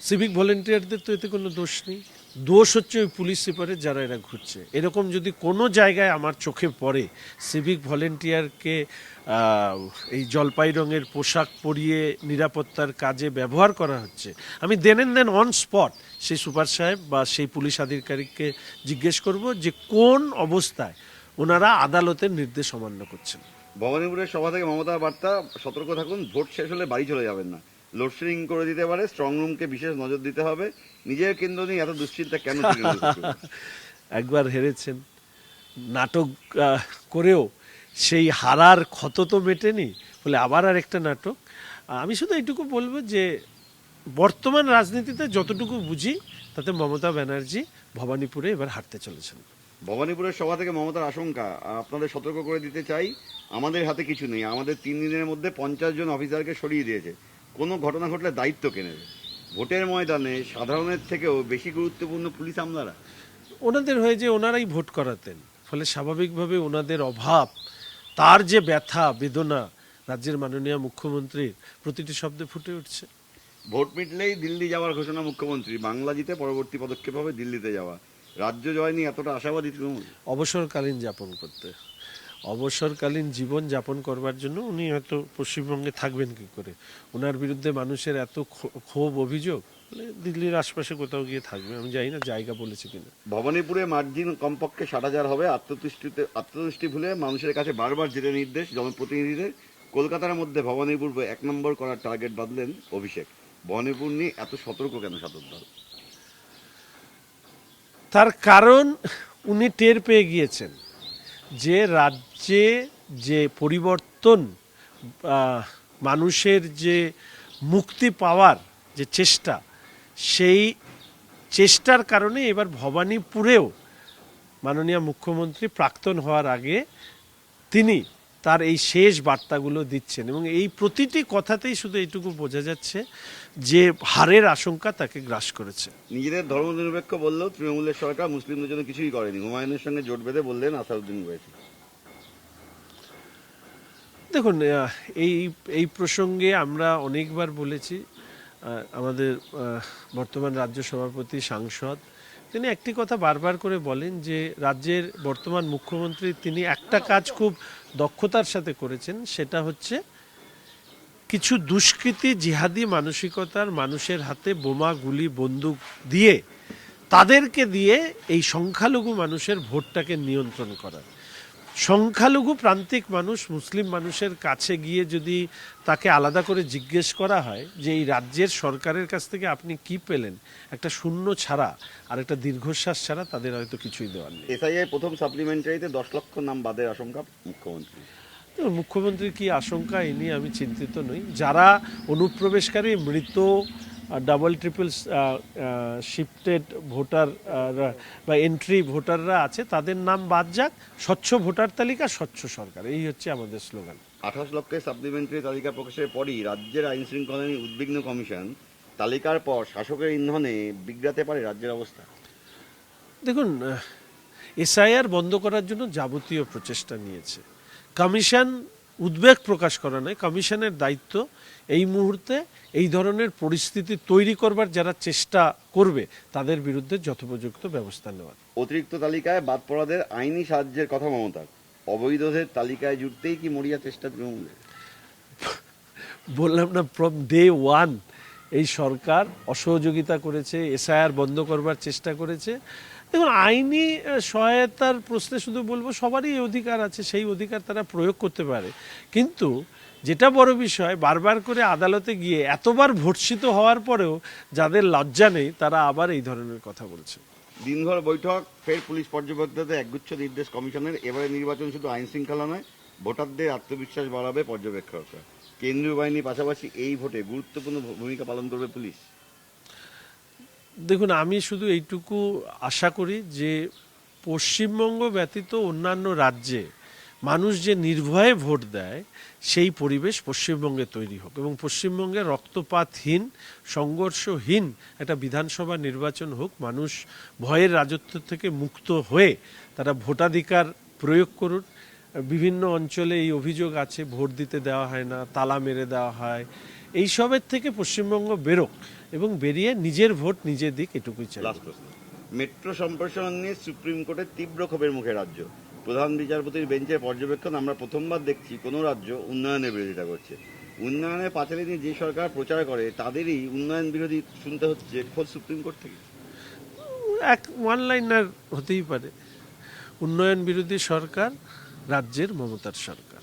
Civic ভলেন্টিয়ারদের তো এতে কোনো দোষ নেই, দোষ হচ্ছে ওই পুলিশ সুপারের যারা এরা ঘুরছে। এরকম যদি কোনো জায়গায় আমার চোখে পড়ে সিভিক ভলেন্টিয়ারকে এই জলপাই রঙের পোশাক পরিয়ে নিরাপত্তার কাজে ব্যবহার করা হচ্ছে, আমি দেন অন স্পট সেই সুপার সাহেব বা সেই পুলিশ আধিকারিককে জিজ্ঞেস করব যে কোন অবস্থায় ওনারা আদালতের নির্দেশ অমান্য করছেন। ভবানীপুরের সভা থেকে মমতার বার্তা, সতর্ক থাকুন, ভোট শেষ হলে বাড়ি চলে যাবেন না, লোডশেডিং করে দিতে পারে, স্ট্রং রুমকে বিশেষ নজর দিতে হবে, নিজের কেন্দ্র নিয়ে এত দুশ্চিন্তা কেন? একবার হেরেছেন, নাটক করেও সেই হারার ক্ষত তো মেটেনি, বলে আবার আর একটা নাটক। আমি শুধু এইটুকু বলবো যে বর্তমান রাজনীতিতে যতটুকু বুঝি তাতে মমতা ব্যানার্জি ভবানীপুরে এবার হারতে চলেছেন। ভবানীপুরের সভা থেকে মমতার আশঙ্কা, আপনাদের সতর্ক করে দিতে চাই, আমাদের হাতে কিছু নেই, আমাদের 3 দিনের মধ্যে 50 জন অফিসারকে সরিয়ে দিয়েছে, কোনো ঘটনা ঘটলে দায়িত্ব কে নেবে? ভোটের ময়দানে সাধারণের থেকেও বেশি গুরুত্বপূর্ণ পুলিশ আমলারা। ওনাদের হয়ে যে ওনারাই ভোট করাতেন, ফলে স্বাভাবিকভাবে ওনাদের অভাব, তার যে ব্যথা বেদনা রাজ্যের মাননীয় মুখ্যমন্ত্রীর প্রতিটি শব্দে ফুটে উঠছে। ভোট মিটলেই দিল্লি যাওয়ার ঘোষণা মুখ্যমন্ত্রী, বাংলা জিতে পরবর্তী পদক্ষেপ হবে দিল্লিতে যাওয়া, রাজ্য জয় নিয়ে এতটা আশাবাদী তৃণমূল? অবসরকালীন যাপন করতে, অবসরকালীন জীবন যাপন করবার জন্য উনি হয়তো পশ্চিমবঙ্গে থাকবেন কি করে? ওনার বিরুদ্ধে মানুষের এত ক্ষোভ অভিযোগ, দিল্লির আশপাশে কোথাও গিয়ে থাকবে, আমি জানি না জায়গা বলেছে কিনা। ভবানীপুরে মার্জিন কমপক্ষে 60,000 হবে, আত্মতুষ্টি ভুলে মানুষের কাছে বারবার যেতে নির্দেশ জনপ্রতিনিধিদের। কলকাতার মধ্যে ভবানীপুর 1 নম্বর করার টার্গেট বাঁধলেন অভিষেক। ভবানীপুর নিয়ে এত সতর্ক কেন শাসক দল? তার কারণ উনি টের পেয়ে গিয়েছেন যে রাজ্যে যে পরিবর্তন, মানুষের যে মুক্তি পাওয়ার যে চেষ্টা, সেই চেষ্টার কারণে এবার ভবানীপুরেও মাননীয় মুখ্যমন্ত্রী প্রাক্তন হওয়ার আগে তিনি তার এই শেষ বার্তাগুলো দিচ্ছেন, এবং এই প্রতিটি কথাতেই শুধু এইটুকু বোঝা যাচ্ছে যে হারের আশঙ্কা তাকে গ্রাস করেছে। নিজেদের ধর্মনিরপেক্ষ বললেও তৃণমূলের সরকার মুসলিমদের জন্য কিছুই করেনি, হুমায়ুনের সঙ্গে জোট বেঁধে বললেন আসাদুদ্দিন ওয়াইসি। দেখুন, এই প্রসঙ্গে আমরা অনেকবার বলেছি, আমাদের বর্তমান রাজ্য সভাপতি সাংসদ তিনি একটি কথা বারবার করে বলেন যে রাজ্যের বর্তমান মুখ্যমন্ত্রী তিনি একটা কাজ খুব দক্ষতার সাথে করেছেন, সেটা হচ্ছে কিছু দুষ্কৃতী জিহাদি মানসিকতার মানুষের হাতে বোমা গুলি বন্দুক দিয়ে তাদেরকে দিয়ে এই সংখ্যালঘু মানুষের ভোটটাকে নিয়ন্ত্রণ করা। সংখ্যালঘু প্রান্তিক মানুষ মুসলিম মানুষের কাছে গিয়ে যদি তাকে আলাদা করে জিজ্ঞেস করা হয় যে এই রাজ্যের সরকারের কাছ থেকে আপনি কি পেলেন, একটা শূন্য ছাড়া আর একটা দীর্ঘশ্বাস ছাড়া তাদের হয়তো কিছুই দেওয়ার নেই। এসআইআই প্রথম সাপ্লিমেন্টারিতে 10 লক্ষ নাম বাদের আশঙ্কা মুখ্যমন্ত্রী। মুখ্যমন্ত্রীর কি আশঙ্কা, এ নিয়ে আমি চিন্তিত নই। যারা অনুপ্রবেশকারী মৃত ডাবল ট্রিপল শিফটেড ভোটার বা এন্ট্রি ভোটাররা আছে তাদের নাম বাদ যাক, স্বচ্ছ ভোটার তালিকা স্বচ্ছ সরকার, এই হচ্ছে আমাদের স্লোগান। 28 লক্ষের সাপ্লিমেন্টারি তালিকা প্রকাশের পরই রাজ্যের আইন শৃঙ্খলা নিয়ে উদ্বিগ্ন কমিশন। তালিকার পর শাসকের ইন্ধনে বিগড়াতে পারে রাজ্যের অবস্থা। দেখুন, এসআইআর বন্ধ করার জন্য যাবতীয় প্রচেষ্টা নিয়েছে কমিশন, উদ্বেগ প্রকাশ করা নয়, কমিশনের দায়িত্ব এই মুহূর্তে এই ধরনের পরিস্থিতি তৈরি করবার যারা চেষ্টা করবে তাদের বিরুদ্ধে যথোপযুক্ত ব্যবস্থা নেওয়ার। অতিরিক্ত তালিকায় বাদ পড়াদের আইনি সাহায্যের কথা মমতার, অবৈধদের তালিকায় জুড়তেই কি মরিয়া চেষ্টা তৃণমূলের? বললাম না, ফ্রম ডে ওয়ান এই সরকার অসহযোগিতা করেছে, এসআইআর বন্ধ করবার চেষ্টা করেছে। দেখুন, আইনি সহায়তার প্রশ্নে শুধু বলবো সবারই এই অধিকার আছে, সেই অধিকার তারা প্রয়োগ করতে পারে, কিন্তু যেটা বড় বিষয় বারবার করে আদালতে গিয়ে এতবার ভর্ৎসিত হওয়ার পরেও যাদের লজ্জা নেই তারা আবার এই ধরনের কথা বলছে। দিনভর বৈঠক, ফের পুলিশ পর্যবেক্ষকদের একগুচ্ছ নির্দেশ কমিশনের। এবারে নির্বাচন শুধু আইন শৃঙ্খলা নয়, ভোটারদের আত্মবিশ্বাস বাড়াবে পর্যবেক্ষকরা। কেন্দ্রীয় বাহিনীর পাশাপাশি এই ভোটে গুরুত্বপূর্ণ ভূমিকা পালন করবে পুলিশ। দেখুন, আমি শুধু এইটুকু আশা করি যে পশ্চিমবঙ্গ ব্যতীত অন্যান্য রাজ্যে মানুষ যে নির্ভয়ে ভোট দেয় সেই পরিবেশ পশ্চিমবঙ্গে তৈরি হোক, এবং পশ্চিমবঙ্গে রক্তপাতহীন সংঘর্ষহীন একটা বিধানসভা নির্বাচন হোক। মানুষ ভয়ের রাজত্ব থেকে মুক্ত হয়ে তারা ভোটাধিকার প্রয়োগ করুন। বিভিন্ন অঞ্চলে এই অভিযোগ আছে ভোট দিতে দেওয়া হয় না, তালা মেরে দেওয়া হয়, এইসবের থেকে পশ্চিমবঙ্গ বেরোক এবং বেরিয়ে নিজের ভোট নিজে দিক, এটুকুই চাই। লাস্ট প্রশ্ন, মেট্রো সম্প্রসারণ নিয়ে সুপ্রিম কোর্টের তীব্র ক্ষোভের মুখে রাজ্য। প্রধান বিচারপতির বেঞ্চের পর্যবেক্ষণ, আমরা প্রথমবার দেখছি কোনো রাজ্য উন্নয়নের বিরোধিতা করছে। উন্নয়নের পাঁচালী নিয়ে যে সরকার প্রচার করে তাদেরই উন্নয়ন বিরোধী শুনতে হচ্ছে খোদ সুপ্রিম কোর্ট থেকে। এক ওয়ান লাইনার হতেই পারে, উন্নয়ন বিরোধী সরকার রাজ্যের মমতার সরকার।